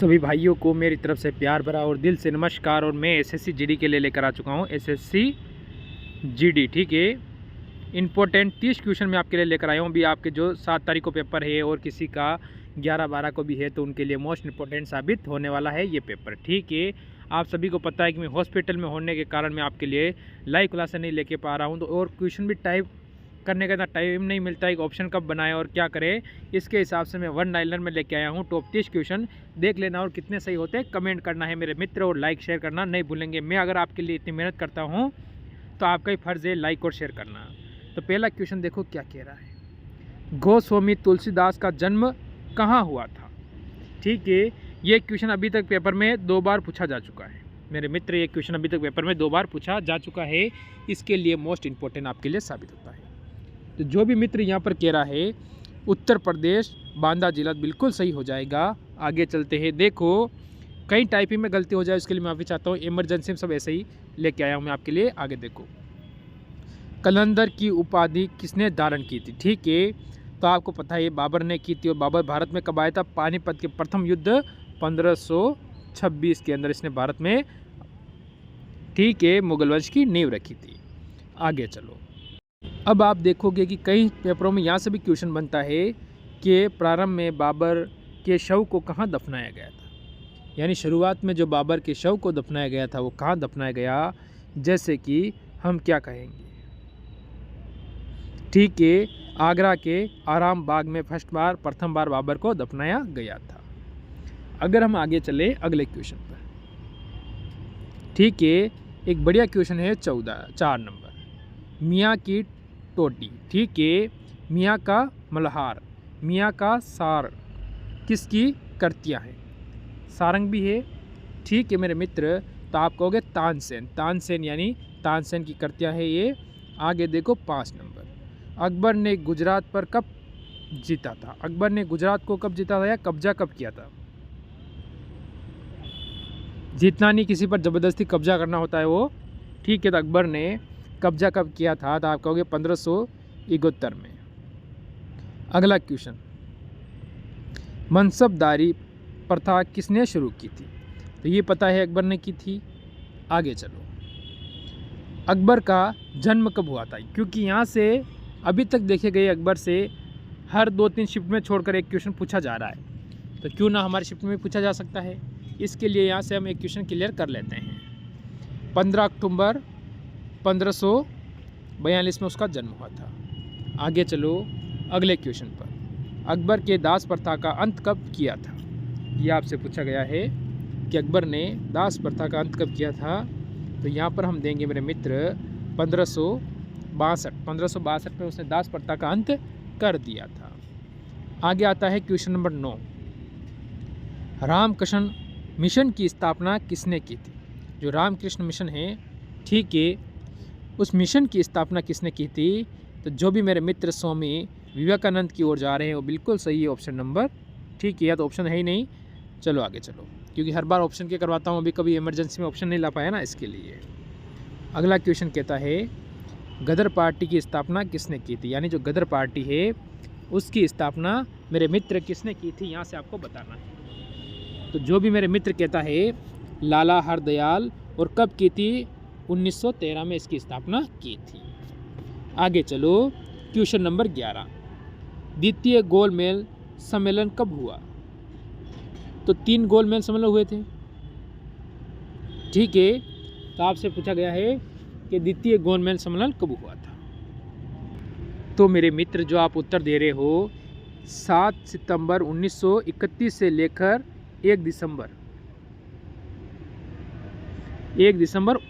सभी भाइयों को मेरी तरफ से प्यार भरा और दिल से नमस्कार। और मैं एसएससी जीडी के लिए लेकर आ चुका हूँ। एसएससी जीडी, ठीक है। इम्पोर्टेंट 30 क्वेश्चन मैं आपके लिए लेकर आया हूँ। अभी आपके जो 7 तारीख को पेपर है और किसी का 11-12 को भी है, तो उनके लिए मोस्ट इम्पोर्टेंट साबित होने वाला है ये पेपर, ठीक है। आप सभी को पता है कि मैं हॉस्पिटल में होने के कारण मैं आपके लिए लाइव क्लासें नहीं लेके पा रहा हूँ, तो और क्वेश्चन भी टाइप करने का इतना टाइम नहीं मिलता है कि ऑप्शन कब बनाए और क्या करें। इसके हिसाब से मैं वन लाइनर में लेके आया हूँ। टॉप 30 क्वेश्चन देख लेना और कितने सही होते हैं कमेंट करना है मेरे मित्र, और लाइक शेयर करना नहीं भूलेंगे। मैं अगर आपके लिए इतनी मेहनत करता हूँ तो आपका ही फर्ज है लाइक और शेयर करना। तो पहला क्वेश्चन देखो क्या कह रहा है। गोस्वामी तुलसीदास का जन्म कहाँ हुआ था, ठीक है। ये क्वेश्चन अभी तक पेपर में 2 बार पूछा जा चुका है मेरे मित्र। ये क्वेश्चन अभी तक पेपर में 2 बार पूछा जा चुका है, इसके लिए मोस्ट इंपॉर्टेंट आपके लिए साबित होता है। तो जो भी मित्र यहाँ पर कह रहा है उत्तर प्रदेश बांदा जिला, बिल्कुल सही हो जाएगा। आगे चलते हैं। देखो कई टाइपिंग में गलती हो जाए उसके लिए माफ़ी चाहता हूँ। इमरजेंसी में सब ऐसे ही लेके आया हूँ मैं आपके लिए। आगे देखो, कलंदर की उपाधि किसने धारण की थी, ठीक है। तो आपको पता है बाबर ने की थी। और बाबर भारत में कब आया था? पानीपत के प्रथम युद्ध 1526 के अंदर इसने भारत में, ठीक है, मुगल वंश की नींव रखी थी। आगे चलो। अब आप देखोगे कि कई पेपरों में यहाँ से भी क्वेश्चन बनता है कि प्रारंभ में बाबर के शव को कहाँ दफनाया गया था, यानी शुरुआत में जो बाबर के शव को दफनाया गया था वो कहाँ दफनाया गया। जैसे कि हम क्या कहेंगे, ठीक है, आगरा के आराम बाग में प्रथम बार बाबर को दफनाया गया था। अगर हम आगे चले अगले क्वेश्चन पर, ठीक है, एक बढ़िया क्वेश्चन है 4 नंबर। मियाँ की टोटी, ठीक है, मियाँ का मल्हार, मियाँ का सार किसकी कृतियाँ हैं? सारंग भी है, ठीक है मेरे मित्र। तो आप कहोगे तानसेन, तानसेन यानी तानसेन की कृतियाँ है ये। आगे देखो 5 नंबर। अकबर ने गुजरात पर कब जीता था? अकबर ने गुजरात को कब जीता था या कब्जा कब किया था? जीतना नहीं, किसी पर ज़बरदस्ती कब्जा करना होता है वो, ठीक है। तो अकबर ने कब्जा कब किया था? तो आप कहोगे 1571 में। अगला क्वेश्चन, मनसबदारी प्रथा किसने शुरू की थी? तो ये पता है अकबर ने की थी। आगे चलो, अकबर का जन्म कब हुआ था? क्योंकि यहाँ से अभी तक देखे गए अकबर से हर 2-3 शिफ्ट में छोड़कर एक क्वेश्चन पूछा जा रहा है, तो क्यों ना हमारी शिफ्ट में पूछा जा सकता है। इसके लिए यहाँ से हम एक क्वेश्चन क्लियर कर लेते हैं। 15 अक्टूबर 1542 में उसका जन्म हुआ था। आगे चलो अगले क्वेश्चन पर, अकबर के दास प्रथा का अंत कब किया था? ये आपसे पूछा गया है कि अकबर ने दास प्रथा का अंत कब किया था। तो यहाँ पर हम देंगे मेरे मित्र 1562 में उसने दास प्रथा का अंत कर दिया था। आगे आता है क्वेश्चन नंबर 9। रामकृष्ण मिशन की स्थापना किसने की थी? जो रामकृष्ण मिशन है, ठीक है, उस मिशन की स्थापना किसने की थी? तो जो भी मेरे मित्र स्वामी विवेकानंद की ओर जा रहे हैं वो बिल्कुल सही है, ऑप्शन नंबर, ठीक है। या तो ऑप्शन है ही नहीं। चलो आगे चलो, क्योंकि हर बार ऑप्शन के करवाता हूँ, अभी कभी इमरजेंसी में ऑप्शन नहीं ला पाया ना, इसके लिए। अगला क्वेश्चन कहता है गदर पार्टी की स्थापना किसने की थी? यानी जो गदर पार्टी है उसकी स्थापना मेरे मित्र किसने की थी, यहाँ से आपको बताना है। तो जो भी मेरे मित्र कहता है लाला हरदयाल, और कब की थी? 1913 में इसकी स्थापना की थी। आगे चलो क्वेश्चन नंबर 11। द्वितीय गोलमेज सम्मेलन कब हुआ? तो 3 गोलमेज सम्मेलन हुए थे, ठीक है। तो आपसे पूछा गया है कि द्वितीय गोलमेज सम्मेलन कब हुआ था। तो मेरे मित्र जो आप उत्तर दे रहे हो 7 सितंबर 1931 से लेकर 1 दिसंबर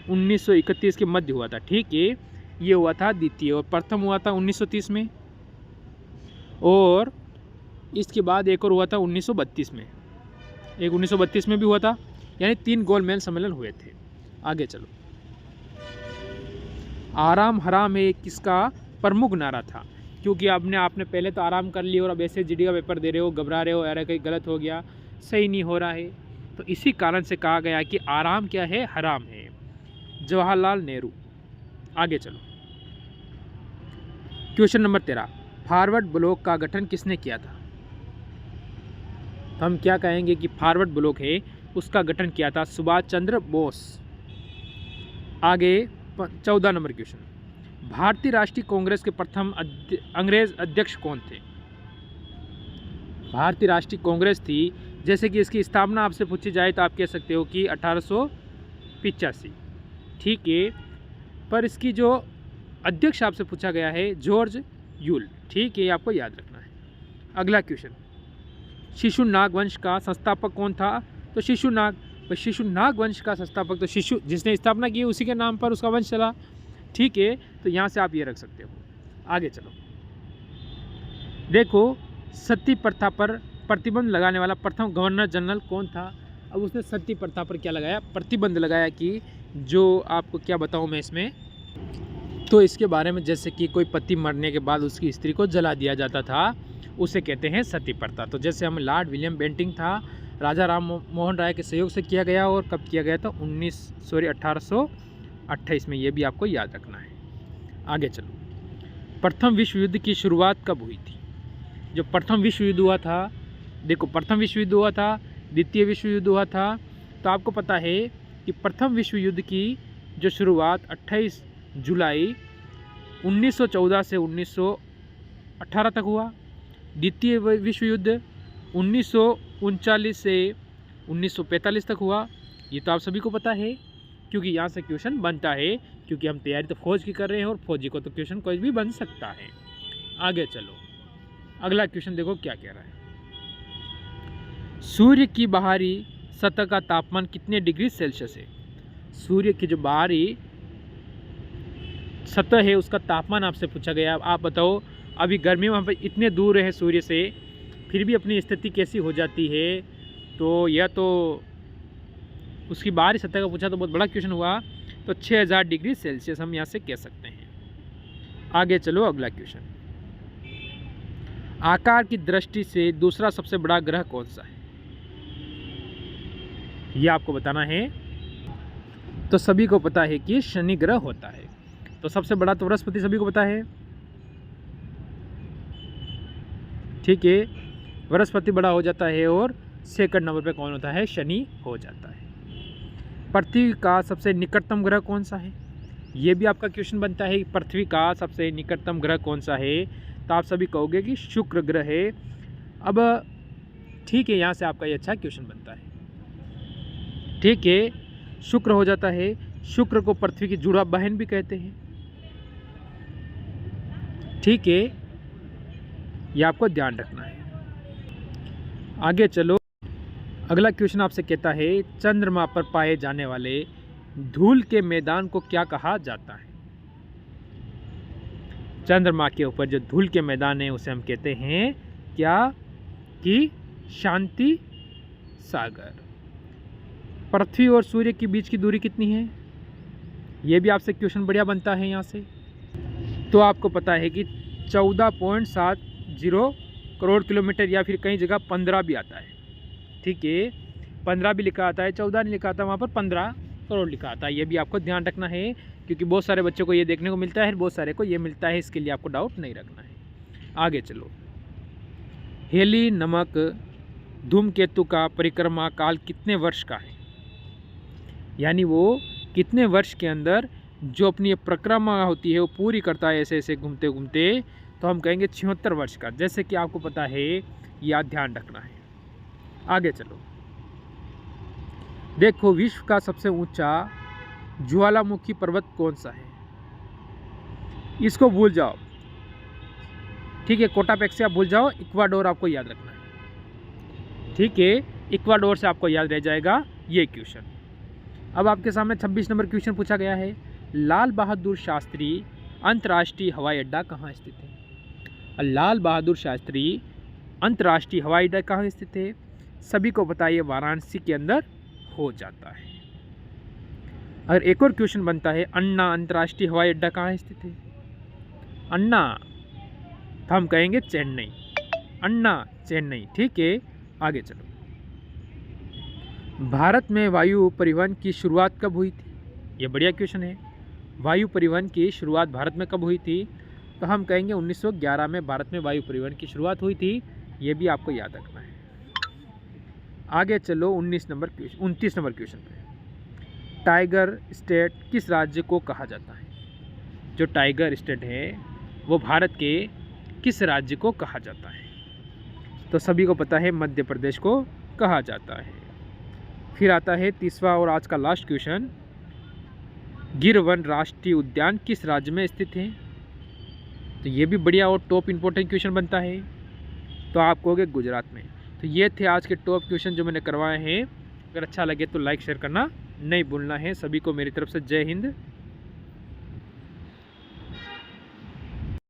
1931 के मध्य हुआ था, ठीक है। ये हुआ था द्वितीय, और प्रथम हुआ था 1930 में, और इसके बाद एक और हुआ था 1932 में, एक 1932 में भी हुआ था, यानी 3 गोलमेज सम्मेलन हुए थे। आगे चलो, आराम हराम है किसका प्रमुख नारा था? क्योंकि आपने पहले तो आराम कर लिया और अब ऐसे जीडी का पेपर दे रहे हो, घबरा रहे हो, अरे कहीं गलत हो गया, सही नहीं हो रहा है, तो इसी कारण से कहा गया कि आराम क्या है? हराम है। जवाहरलाल नेहरू। आगे चलो, क्वेश्चन नंबर 13। फॉरवर्ड ब्लॉक का गठन किसने किया था? तो हम क्या कहेंगे कि फॉरवर्ड ब्लॉक है, उसका गठन किया था सुभाष चंद्र बोस। आगे 14 नंबर क्वेश्चन, भारतीय राष्ट्रीय कांग्रेस के प्रथम अंग्रेज अध्यक्ष कौन थे? भारतीय राष्ट्रीय कांग्रेस थी, जैसे कि इसकी स्थापना आपसे पूछी जाए तो आप कह सकते हो कि 1885, ठीक है। पर इसकी जो अध्यक्ष आपसे पूछा गया है जॉर्ज यूल, ठीक है, आपको याद रखना है। अगला क्वेश्चन, शिशुनाग वंश का संस्थापक कौन था? तो शिशुनाग वंश का संस्थापक तो शिशु जिसने स्थापना की उसी के नाम पर उसका वंश चला, ठीक है। तो यहाँ से आप ये रख सकते हो। आगे चलो, देखो सती प्रथा पर प्रतिबंध लगाने वाला प्रथम गवर्नर जनरल कौन था? अब उसने सती प्रथा पर क्या लगाया? प्रतिबंध लगाया कि जो आपको क्या बताऊँ मैं इसमें, तो इसके बारे में जैसे कि कोई पति मरने के बाद उसकी स्त्री को जला दिया जाता था, उसे कहते हैं सती प्रथा। तो जैसे हम लॉर्ड विलियम बेंटिंग था, राजा राम मोहन राय के सहयोग से किया गया, और कब किया गया था? 1828 में। ये भी आपको याद रखना है। आगे चलो, प्रथम विश्व युद्ध की शुरुआत कब हुई थी? जो प्रथम विश्व युद्ध हुआ था, देखो प्रथम विश्व युद्ध हुआ था, द्वितीय विश्व युद्ध हुआ था, तो आपको पता है कि प्रथम विश्व युद्ध की जो शुरुआत 28 जुलाई 1914 से 1918 तक हुआ। द्वितीय विश्व युद्ध 1939 से 1945 तक हुआ। ये तो आप सभी को पता है, क्योंकि यहाँ से क्वेश्चन बनता है, क्योंकि हम तैयारी तो फौज की कर रहे हैं और फौजी को तो क्वेश्चन कोई भी बन सकता है। आगे चलो, अगला क्वेश्चन देखो क्या कह रहा है। सूर्य की बाहरी सतह का तापमान कितने डिग्री सेल्सियस है? सूर्य की जो बाहरी सतह है उसका तापमान आपसे पूछा गया। आप बताओ, अभी गर्मी में हम इतने दूर है सूर्य से, फिर भी अपनी स्थिति कैसी हो जाती है? तो यह तो उसकी बाहरी सतह का पूछा तो बहुत बड़ा क्वेश्चन हुआ। तो 6000 डिग्री सेल्सियस हम यहाँ से कह सकते हैं। आगे चलो, अगला क्वेश्चन, आकार की दृष्टि से दूसरा सबसे बड़ा ग्रह कौन सा है? ये आपको बताना है। तो सभी को पता है कि शनि ग्रह होता है। तो सबसे बड़ा तो बृहस्पति सभी को पता है, ठीक है, बृहस्पति बड़ा हो जाता है, और सेकंड नंबर पे कौन होता है? शनि हो जाता है। पृथ्वी का सबसे निकटतम ग्रह कौन सा है? ये भी आपका क्वेश्चन बनता है, पृथ्वी का सबसे निकटतम ग्रह कौन सा है? तो आप सभी कहोगे कि शुक्र ग्रह है। अब ठीक है, यहाँ से आपका ये अच्छा क्वेश्चन बनता है, ठीक है, शुक्र हो जाता है। शुक्र को पृथ्वी की जुड़ा बहन भी कहते हैं, ठीक है, ये आपको ध्यान रखना है। आगे चलो, अगला क्वेश्चन आपसे कहता है, चंद्रमा पर पाए जाने वाले धूल के मैदान को क्या कहा जाता है? चंद्रमा के ऊपर जो धूल के मैदान है उसे हम कहते हैं क्या? कि शांति सागर। पृथ्वी और सूर्य के बीच की दूरी कितनी है? ये भी आपसे क्वेश्चन बढ़िया बनता है यहाँ से। तो आपको पता है कि 14.70 करोड़ किलोमीटर, या फिर कई जगह 15 भी आता है, ठीक है, 15 भी लिखा आता है, 14 नहीं लिखा आता, वहाँ पर 15 करोड़ लिखा आता है। ये भी आपको ध्यान रखना है, क्योंकि बहुत सारे बच्चों को ये देखने को मिलता है, बहुत सारे को ये मिलता है, इसके लिए आपको डाउट नहीं रखना है। आगे चलो, हेली नामक धूमकेतु का परिक्रमा काल कितने वर्ष का है? यानी वो कितने वर्ष के अंदर जो अपनी परिक्रमा होती है वो पूरी करता है, ऐसे ऐसे घूमते घूमते, तो हम कहेंगे 76 वर्ष का, जैसे कि आपको पता है, याद ध्यान रखना है। आगे चलो, देखो विश्व का सबसे ऊंचा ज्वालामुखी पर्वत कौन सा है? इसको भूल जाओ, ठीक है, कोटापेक्स से आप भूल जाओ, इक्वाडोर आपको याद रखना है, ठीक है, इक्वाडोर से आपको याद रह जाएगा ये क्वेश्चन। अब आपके सामने 26 नंबर क्वेश्चन पूछा गया है, लाल बहादुर शास्त्री अंतर्राष्ट्रीय हवाई अड्डा कहाँ स्थित है? लाल बहादुर शास्त्री अंतर्राष्ट्रीय हवाई अड्डा कहाँ स्थित है? सभी को पता है, वाराणसी के अंदर हो जाता है। अगर एक और क्वेश्चन बनता है, अन्ना अंतर्राष्ट्रीय हवाई अड्डा कहाँ स्थित है? अन्ना, तो हम कहेंगे चेन्नई, अन्ना चेन्नई, ठीक है। आगे चलो, भारत में वायु परिवहन की शुरुआत कब हुई थी? ये बढ़िया क्वेश्चन है। वायु परिवहन की शुरुआत भारत में कब हुई थी? तो हम कहेंगे 1911 में भारत में वायु परिवहन की शुरुआत हुई थी। ये भी आपको याद रखना है। आगे चलो 29 नंबर क्वेश्चन पे। टाइगर स्टेट किस राज्य को कहा जाता है? जो टाइगर स्टेट है वो भारत के किस राज्य को कहा जाता है? तो सभी को पता है मध्य प्रदेश को कहा जाता है। फिर आता है तीसरा और आज का लास्ट क्वेश्चन, गिर वन राष्ट्रीय उद्यान किस राज्य में स्थित है? तो ये भी बढ़िया और टॉप इंपॉर्टेंट क्वेश्चन बनता है। तो आप कहोगे गुजरात में। तो ये थे आज के टॉप क्वेश्चन जो मैंने करवाए हैं। अगर अच्छा लगे तो लाइक शेयर करना नहीं भूलना है। सभी को मेरी तरफ से जय हिंद।